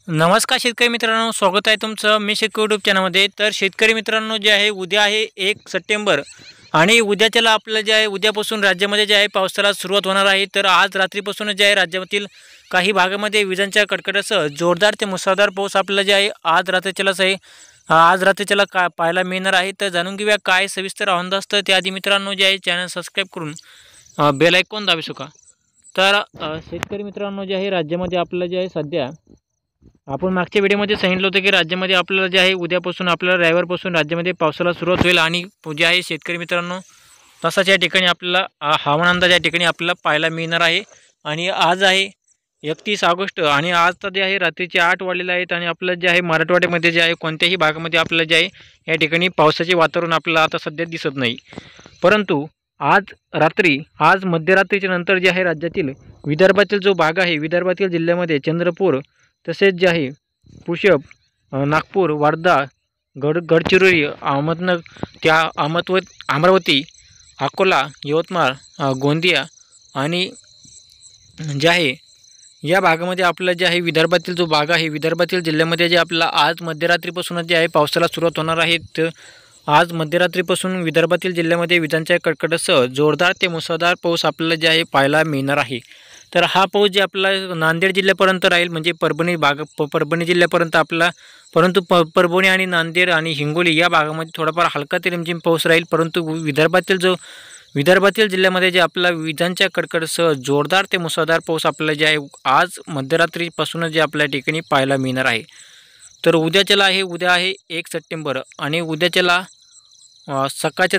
नमस्कार शेतकरी मित्रांनो, स्वागत आहे तुमचं मी शेतकरी यूट्यूब चॅनलमध्ये। तर शेतकरी मित्रांनो, जे आहे उद्या आहे 1 सप्टेंबर आणि उद्याच्याला आपलं जे आहे उद्यापासून राज्यामध्ये जे आहे पावसाला सुरुवात होणार आहे। तर आज रात्रीपासून जे आहे राज्यातील काही भागामध्ये विजांच्या कडकडाटासह जोरदार ते मुसळधार पाऊस आपल्याला जे आहे आज रात्रीच्यालाच आहे आज रात्रीच्याला काय पाहायला मिळणार आहे। तर जाणून घेऊया काय सविस्तर अंदाज असतं। त्याआधी मित्रांनो जे आहे चॅनल सबस्क्राईब करून बेल आयकॉन दाबू शका। तर शेतकरी मित्रांनो, जे आहे राज्यामध्ये आपल्याला जे आहे सध्या आपण मागच्या व्हिडिओमध्ये सांगितलं होतं की राज्यामध्ये आपल्याला जे आहे उद्यापासून आपल्याला रविवारपासून राज्यामध्ये पावसाला सुरुवात होईल आणि जे आहे शेतकरी मित्रांनो तसाच या ठिकाणी आपल्याला हवामान अंदाज या ठिकाणी आपल्याला पाहायला मिळणार आहे। आणि आज आहे 31 ऑगस्ट आणि आज तर जे आहे रात्रीचे 8 वाजलेले आहेत आणि आपलं जे आहे मराठवाड्यामध्ये जे आहे कोणत्याही भागामध्ये आपल्याला जे आहे या ठिकाणी पावसाचे वातावरण आपल्याला आता सध्या दिसत नाही। परंतु आज मध्यरात्रीच्या नंतर जे आहे राज्यातील विदर्भातील जो भाग आहे विदर्भातील जिल्ह्यामध्ये चंद्रपूर तसेच जे आहे पुष्प, नागपूर, वर्धा, गडचिरोली, अमरावती, अकोला, यवतमाळ, गोंदिया आणि जे आहे या भागामध्ये आपलं जे आहे विदर्भातील जो भाग आहे विदर्भातील जिल्ह्यामध्ये जे आपल्याला आज मध्यरात्रीपासूनच जे आहे पावसाला सुरुवात होणार आहे। तर आज मध्यरात्रीपासून विदर्भातील जिल्ह्यामध्ये विजांच्या कडकडाटासह जोरदार ते मुसळधार पाऊस आपल्याला जे आहे पाहायला मिळणार आहे। तर हा पाऊस जे आपला नांदेड जिल्ह्यापर्यंत राहील, म्हणजे परभणी जिल्ह्यापर्यंत आपला, परंतु परभणी आणि नांदेड आणि हिंगोली या भागामध्ये थोडाफार हलका ते रिमझिम पाऊस राहील। परंतु विदर्भातील जिल्ह्यामध्ये जे आपला विजांच्या कडकडाटासह जोरदार ते मुसळधार पाऊस आपल्याला जे आहे आज मध्यरात्रीपासूनच जे आपल्या ठिकाणी पाहायला मिळणार आहे। तर उद्या आहे 1 सप्टेंबर आणि उद्याच्याला सकाळच्या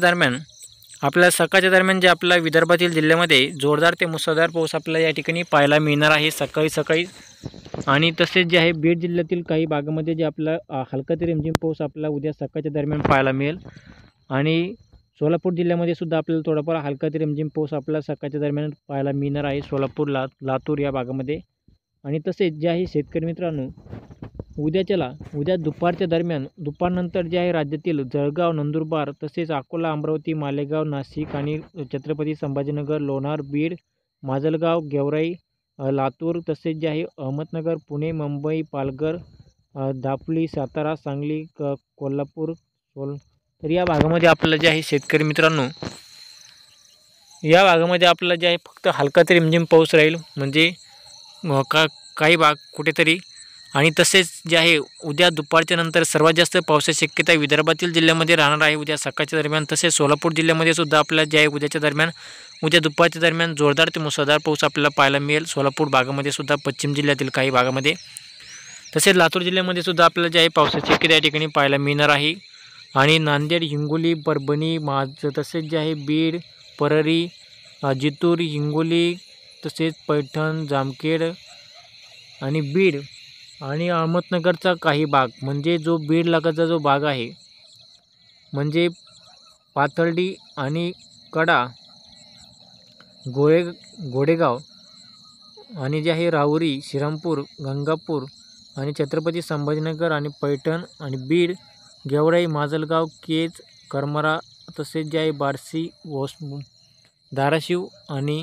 दरम्यान जे आपला विदर्भातील जिल्ह्यामध्ये जोरदार ते मुसळधार पाऊस आपल्याला या ठिकाणी पाहायला मिळणार आहे सकाळी। आणि तसेच जे आहे बीड जिल्ह्यातील काही भागामध्ये जे आपला हलका ते रिमझिम पाऊस आपल्याला उद्या सकाळच्या दरम्यान पाहायला मिळेल। आणि सोलापूर जिल्ह्यामध्ये सुद्धा आपल्याला थोडाफार हलका ते रिमझिम पाऊस आपल्याला सकाळच्या दरम्यान पाहायला मिळणार आहे, सोलापूर, लातूर या भागामध्ये। आणि तसेच जे आहे शेतकरी मित्रांनो, उद्या दुपारनंतर जे आहे राज्यातील जळगाव, नंदुरबार तसेच अकोला, अमरावती, मालेगाव, नाशिक आणि छत्रपती संभाजीनगर, लोणार, बीड, माजलगाव, गेवराई, लातूर तसेच जे आहे अहमदनगर, पुणे, मुंबई, पालघर, दापोली, सातारा, सांगली, कोल्हापूर, तर या भागामध्ये आपल्याला जे आहे शेतकरी मित्रांनो या भागामध्ये आपल्याला जे आहे फक्त हलका ते रिमझिम पाऊस राहील, म्हणजे काही भाग कुठेतरी। आणि तसेच जे आहे उद्या दुपारच्या नंतर सर्वात जास्त पावसाची शक्यता विदर्भातील जिल्ह्यामध्ये राहणार आहे उद्या सकाळच्या दरम्यान। तसेच सोलापूर जिल्ह्यामध्ये सुद्धा आपल्याला जे आहे उद्या दुपारच्या दरम्यान जोरदार ते मुसळधार पाऊस आपल्याला पाहायला मिळेल, सोलापूर भागामध्ये सुद्धा, पश्चिम जिल्ह्यातील काही भागामध्ये। तसेच लातूर जिल्ह्यामध्ये सुद्धा आपल्याला जे आहे पावसाची शक्यता या ठिकाणी पाहायला मिळणार आहे। आणि नांदेड, हिंगोली, परभणी, तसेच जे आहे बीड, परळी, जिंतूर, हिंगोली तसेच पैठण, जामखेड आणि बीड आणि अहमदनगरचा काही भाग, म्हणजे जो बीड लगतचा जो भाग आहे, म्हणजे पाथर्डी आणि कडा, घोडेगाव आणि जे आहे राहुरी, श्रीरामपूर, गंगापूर आणि छत्रपती संभाजीनगर आणि पैठण आणि बीड, गेवराई, माजलगाव, केज, करमाळा तसेच जे आहे बार्शी, धाराशिव आणि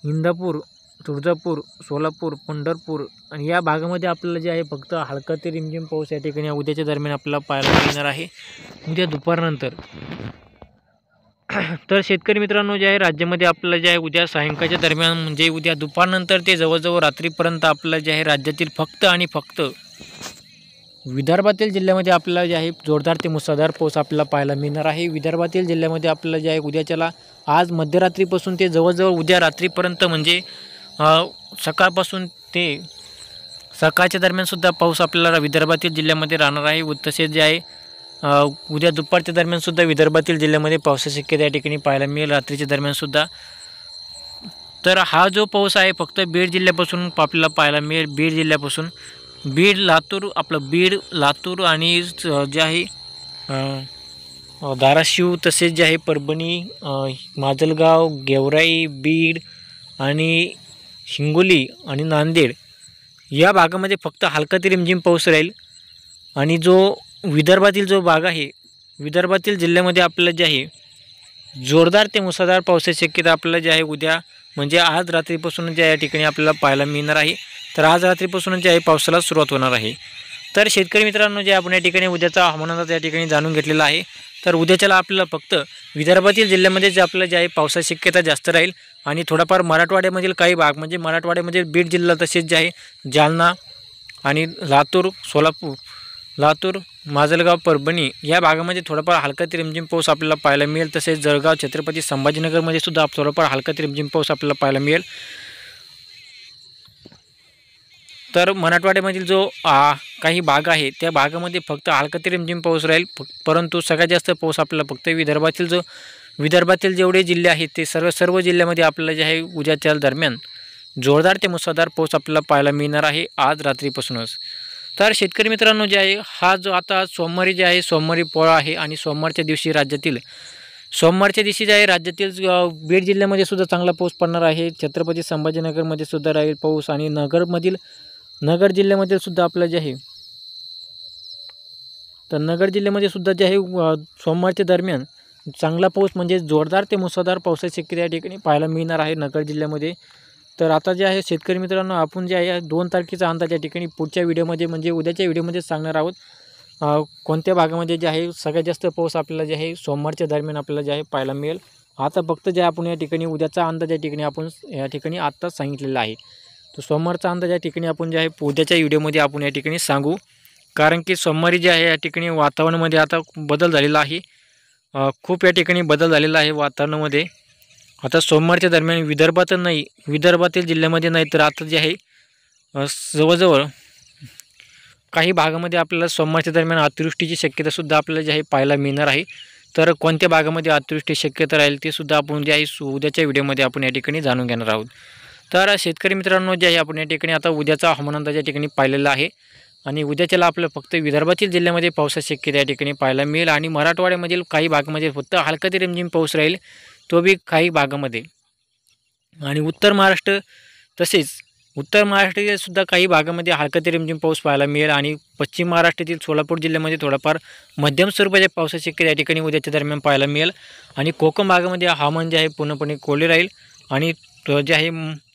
इंदापूर, तुळजापूर, सोलापूर, पंढरपूर आणि या भागामध्ये आपल्याला जे आहे फक्त हलका ते रिमझिम पाऊस या ठिकाणी उद्याच्या दरम्यान आपल्याला पाहायला मिळणार आहे उद्या दुपारनंतर। तर शेतकरी मित्रांनो, जे आहे राज्यामध्ये आपल्याला जे आहे उद्या सायंकाळच्या दरम्यान, म्हणजे उद्या दुपारनंतर ते जवळजवळ रात्रीपर्यंत आपल्याला जे आहे राज्यातील फक्त आणि फक्त विदर्भातील जिल्ह्यामध्ये आपल्याला जे आहे जोरदार ते मुसळधार पाऊस आपल्याला पाहायला मिळणार आहे। विदर्भातील जिल्ह्यामध्ये आपल्याला जे आहे उद्याच्याला आज मध्यरात्रीपासून ते जवळजवळ उद्या रात्रीपर्यंत, म्हणजे सकाळपासून ते सकाळच्या दरम्यानसुद्धा पाऊस आपल्याला विदर्भातील जिल्ह्यामध्ये राहणार आहे। तसेच जे आहे उद्या दुपारच्या दरम्यानसुद्धा विदर्भातील जिल्ह्यामध्ये पावसाची शक्यता या ठिकाणी पाहायला मिळेल रात्रीच्या दरम्यानसुद्धा। तर हा जो पाऊस आहे फक्त बीड जिल्ह्यापासून आपल्याला पाहायला मिळेल, बीड, लातूर आणि जे आहे धाराशिव तसेच जे आहे परभणी, माजलगाव, गेवराई, बीड आणि हिंगोली आणि नांदेड या भागामध्ये फक्त हलका ते रिमझिम पाऊस राहील। आणि जो विदर्भातील जो भाग आहे विदर्भातील जिल्ह्यामध्ये आपल्याला जे आहे जोरदार ते मुसळधार पावसाची शक्यता आपल्याला जे आहे उद्या म्हणजे आज रात्रीपासून जे या ठिकाणी आपल्याला पाहायला मिळणार आहे। तर आज रात्रीपासून जे आहे पावसाला सुरुवात होणार आहे। तर शेतकरी मित्रांनो, जे आपण या ठिकाणी उद्याचा हवामान अंदाज या ठिकाणी जाणून घेतलेला आहे। तर उद्याच्याला आपल्याला फक्त विदर्भातील जिल्ह्यामध्ये जे आपलं जे आहे पावसाची शक्यता जास्त राहील आणि थोडाफार मराठवाड्यामधील काही भाग म्हणजे मराठवाड्यामध्ये बीड जिल्हा तसेच जे आहे जालना आणि लातूर, माजलगाव, परभणी या भागामध्ये थोडाफार हलका ते रिमझिम पाऊस आपल्याला पाहायला मिळेल। तसेच जळगाव, छत्रपती संभाजीनगरमध्ये सुद्धा थोडाफार हलका ते रिमझिम पाऊस आपल्याला पाहायला मिळेल। तर मराठवाड्यामधील जो काही भाग आहे त्या भागामध्ये फक्त हलका ते रिमझिम पाऊस राहील, परंतु सगळ्यात जास्त पाऊस आपल्याला फक्त विदर्भातील जेवढे जिल्हे आहेत ते सर्व जिल्ह्यामध्ये आपल्याला जे आहे उद्याच्या दरम्यान जोरदार ते मुसळधार पाऊस आपल्याला पाहायला मिळणार आहे आज रात्रीपासूनच। तर शेतकरी मित्रांनो, जे आहे हा जो आता सोमवारी जे आहे सोमवारी पोळा आहे आणि सोमवारच्या दिवशी जे आहे राज्यातील बीड जिल्ह्यामध्ये सुद्धा चांगला पाऊस पडणार आहे। छत्रपती संभाजीनगरमध्ये सुद्धा राहील पाऊस आणि नगर जिल्ह्यामध्ये सुद्धा आपलं जे आहे तर नगर जिल्ह्यामध्ये सुद्धा जे आहे सोमवारच्या दरम्यान चांगला पाऊस म्हणजे जोरदार ते मुसळधार पावसाची शक्यता या ठिकाणी पाहायला मिळणार आहे नगर जिल्ह्यामध्ये। तर आता जे आहे शेतकरी मित्रांनो, आपण जे आहे 2 तारखेचा अंदाज या ठिकाणी पुढच्या व्हिडिओमध्ये म्हणजे उद्याच्या व्हिडिओमध्ये सांगणार आहोत। कोणत्या भागामध्ये जे आहे सगळ्यात जास्त पाऊस आपल्याला जे आहे सोमवारच्या दरम्यान आपल्याला जे आहे पाहायला मिळेल। आता फक्त जे आपण या ठिकाणी उद्याचा अंदाज या ठिकाणी आपण या ठिकाणी आत्ताच सांगितलेला आहे। तो सोमवारचा अंदाज या ठिकाणी आपण जे आहे उद्याच्या व्हिडिओमध्ये आपण या ठिकाणी सांगू, कारण की सोमवारी जे आहे या ठिकाणी वातावरणामध्ये आता बदल झालेला आहे। खूप या ठिकाणी बदल झालेला आहे वातावरणामध्ये। आता सोमवारच्या दरम्यान विदर्भातील जिल्ह्यामध्ये नाही तर आता जे आहे जवळजवळ काही भागामध्ये आपल्याला सोमवारच्या दरम्यान अतिवृष्टीची शक्यतासुद्धा आपल्याला जे आहे पाहायला मिळणार आहे। तर कोणत्या भागामध्ये अतिवृष्टीची शक्यता राहील ते सुद्धा आपण जे आहे उद्याच्या व्हिडिओमध्ये आपण या ठिकाणी जाणून घेणार आहोत। तर शेतकरी मित्रांनो, जे आहे आपण या ठिकाणी आता उद्याचा हवामान अंदाज या ठिकाणी पाहिलेला आहे आणि उद्याच्याला आपल्याला फक्त विदर्भातील जिल्ह्यामध्ये पावसाची शक्यता या ठिकाणी पाहायला मिळेल आणि मराठवाड्यामधील काही भागामध्ये फक्त हलका ते रिमझिम पाऊस राहील, तो बी काही भागामध्ये। आणि उत्तर महाराष्ट्रातील सुद्धा काही भागामध्ये हलका ते रिमझिम पाऊस पाहायला मिळेल आणि पश्चिम महाराष्ट्रातील सोलापूर जिल्ह्यामध्ये थोडाफार मध्यम स्वरूपाच्या पावसाची शक्यता या ठिकाणी उद्याच्या दरम्यान पाहायला मिळेल आणि कोकण भागामध्ये हवामान जे आहे पूर्णपणे कोरडे राहील आणि जे आहे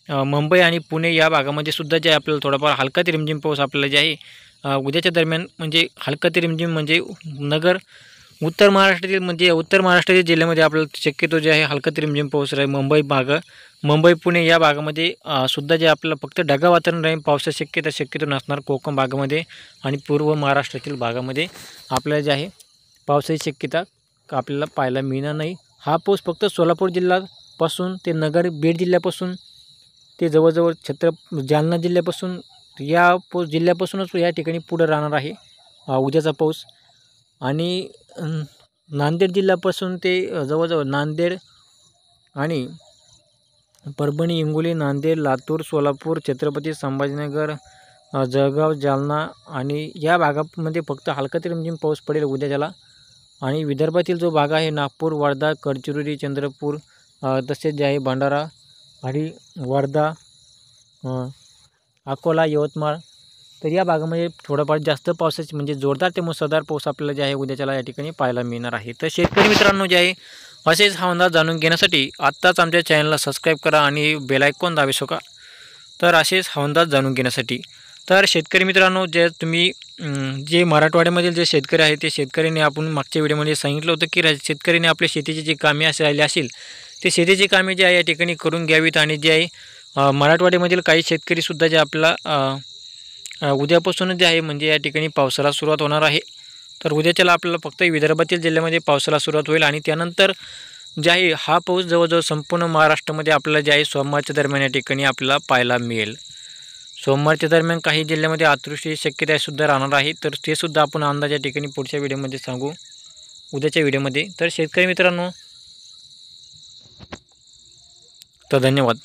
मुंबई आणि पुणे या भागामध्ये सुद्धा जे आपल्याला थोडाफार हलका ते रिमझिम पाऊस आपल्याला जे आहे उद्याच्या दरम्यान म्हणजे हलका ते रिमझिम म्हणजे उत्तर महाराष्ट्रातील जिल्ह्यामध्ये आपल्याला शक्यतो जे आहे हलका ते रिमझिम पाऊस राहील। मुंबई पुणे या भागामध्ये सुद्धा जे आपल्याला फक्त ढगाळ वातावरण राहील, पावसाची शक्यतो नसणार। कोकण भागामध्ये आणि पूर्व महाराष्ट्रातील भागामध्ये आपल्याला जे आहे पावसाची शक्यता आपल्याला पाहायला मिळणार नाही। हा पाऊस फक्त सोलापूर जिल्ह्यापासून ते बीड जिल्ह्यापासून ते जवळजवळ जालना जिल्ह्यापासून जिल्ह्यापासूनच या ठिकाणी पुढे राहणार आहे उद्याचा पाऊस आणि नांदेड जिल्ह्यापासून ते जवळजवळ नांदेड आणि परभणी, हिंगोली, नांदेड, लातूर, सोलापूर, छत्रपती संभाजीनगर, जळगाव, जालना आणि या भागामध्ये फक्त हलका ते रिमझिम पाऊस पडेल उद्याच्याला। आणि विदर्भातील जो भाग आहे नागपूर, वर्धा, गडचिरोली, चंद्रपूर तसेच जे आहे भंडारा आणि वर्धा, अकोला, यवतमाळ, तर या भागामध्ये थोडाफार जास्त पावसाची म्हणजे जोरदार ते मुसळधार पाऊस आपल्याला जे आहे उद्याच्याला या ठिकाणी पाहायला मिळणार आहे। तर शेतकरी मित्रांनो, जे आहे असेच हा अंदाज जाणून घेण्यासाठी आत्ताच आमच्या चॅनलला सबस्क्राईब करा आणि बेल आयकॉन दाबू शका। तर असेच हा अंदाज जाणून घेण्यासाठी तर शेतकरी मित्रांनो, जे मराठवाड्यामधील जे शेतकरी आहेत ते शेतकऱ्यांनी आपण मागच्या व्हिडिओमध्ये सांगितलं होतं की शेतकऱ्यांनी आपल्या शेतीची जी कामे राहिली असेल ते शेतीची कामे जे आहे या ठिकाणी करून घ्यावीत आणि जे आहे मराठवाड्यामधील काही शेतकरीसुद्धा जे आपल्याला उद्यापासूनच जे आहे म्हणजे या ठिकाणी पावसाला सुरुवात होणार आहे। तर उद्याच्याला आपल्याला फक्त विदर्भातील जिल्ह्यामध्ये पावसाला सुरुवात होईल आणि त्यानंतर जे आहे हा पाऊस जवळजवळ संपूर्ण महाराष्ट्रामध्ये आपल्याला जे आहे सोमवारच्या दरम्यान या ठिकाणी आपल्याला पाहायला मिळेल। सोमवारच्या दरम्यान काही जिल्ह्यामध्ये अतिवृष्टीची शक्यता सुद्धा राहणार आहे, तर ते सुद्धा आपण अंदाज या ठिकाणी पुढच्या व्हिडिओमध्ये सांगू उद्याच्या व्हिडिओमध्ये। तर शेतकरी मित्रांनो, तर धन्यवाद।